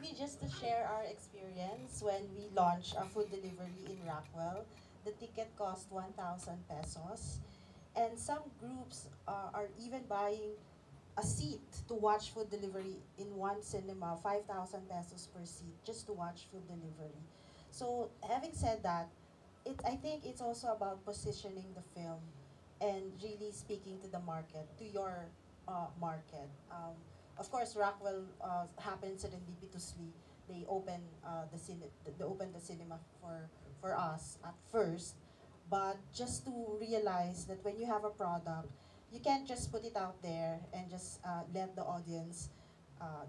maybe just to share our experience when we launched a food delivery in Rockwell, the ticket cost 1,000 pesos. And some groups are even buying a seat to watch food delivery in one cinema, 5,000 pesos per seat, just to watch food delivery. So having said that, I think it's also about positioning the film and really speaking to the market, to your market. Of course, Rockwell happened serendipitously. They opened they opened the cinema for us at first, but just to realize that when you have a product, you can't just put it out there and just let the audience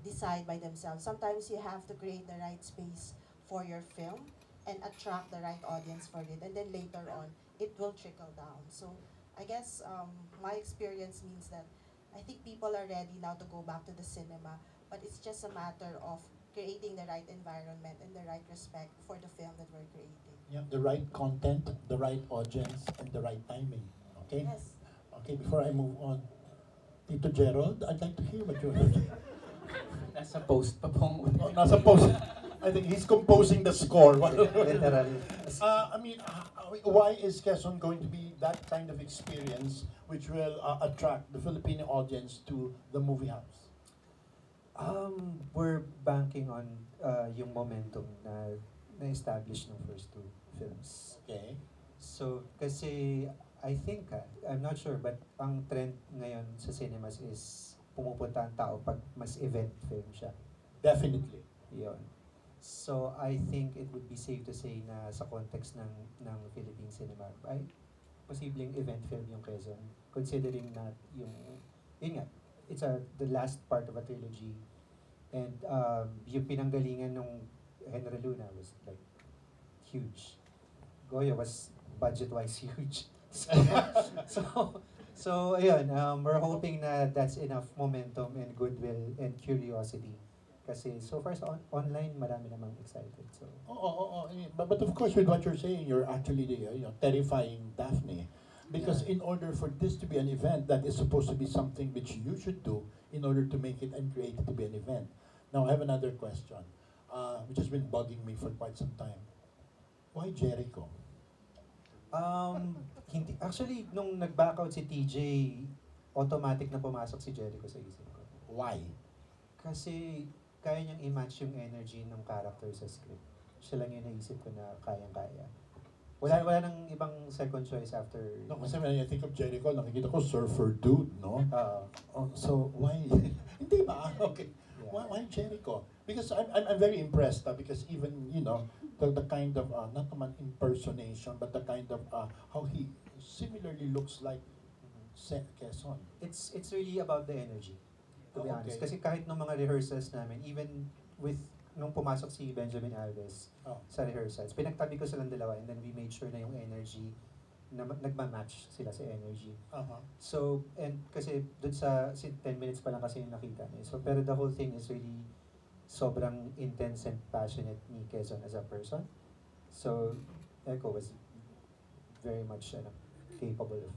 decide by themselves. Sometimes you have to create the right space for your film and attract the right audience for it, and then later on, it will trickle down. So I guess my experience means that I think people are ready now to go back to the cinema, but it's just a matter of creating the right environment and the right respect for the film that we're creating. Yeah, the right content, the right audience, and the right timing. Okay? Yes. Okay, before I move on, Tito Gerald, I'd like to hear what you Nasa post pa pong. oh, nasa post. I think he's composing the score. Literally. I mean, why is Quezon going to be that kind of experience which will attract the Filipino audience to the movie house? We're banking on yung momentum na-establish ng first two films. Okay. So, kasi I think, I'm not sure, but ang trend ngayon sa cinemas is pumupunta ang tao pag mas event film siya. Definitely. Yun. So, I think it would be safe to say na sa context ng Philippine cinema, ay posibleng event film yung Quezon. Considering na yun nga, it's the last part of a trilogy. And yung pinanggalingan nung Henry Luna was like huge. Goya was budget-wise huge. So ayun, we're hoping na that's enough momentum and goodwill and curiosity. Kasi so far sa online, marami namang excited. So. But of course, with what you're saying, you're actually terrifying Daphne. Because in order for this to be an event, that is supposed to be something which you should do in order to make it and create it to be an event. Now, I have another question, which has been bugging me for quite some time. Why Jericho? Hindi. Actually, nung nag-back out si TJ, automatic na pumasok si Jericho sa isip ko. Why? Kasi kaya niyang i-match yung energy ng character sa script. Siya lang yung naisip ko na kayang-kaya. Wala nang ibang second choice after. No, kasi when I think of Jericho, nakikita ko surfer dude, no? So why? Hindi ba? Okay. Yeah. Why Jericho? Because I'm very impressed because even the kind of not naman impersonation but the kind of how he similarly looks like Quezon. It's really about the energy, to be honest. Okay. Kasi kahit nung mga rehearsals namin, even with nung pumasok si Benjamin Alves sa rehearsals, pinagtabi ko silang dalawa and then we made sure na yung energy na nagma-match sila sa energy. So, and kasi dun sa 10 minutes pa lang kasi yung nakita niya. So, pero the whole thing is really sobrang intense and passionate ni Quezon as a person. So, Echo was very much capable of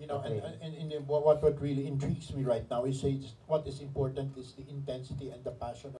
and what really intrigues me right now is what is important is the intensity and the passion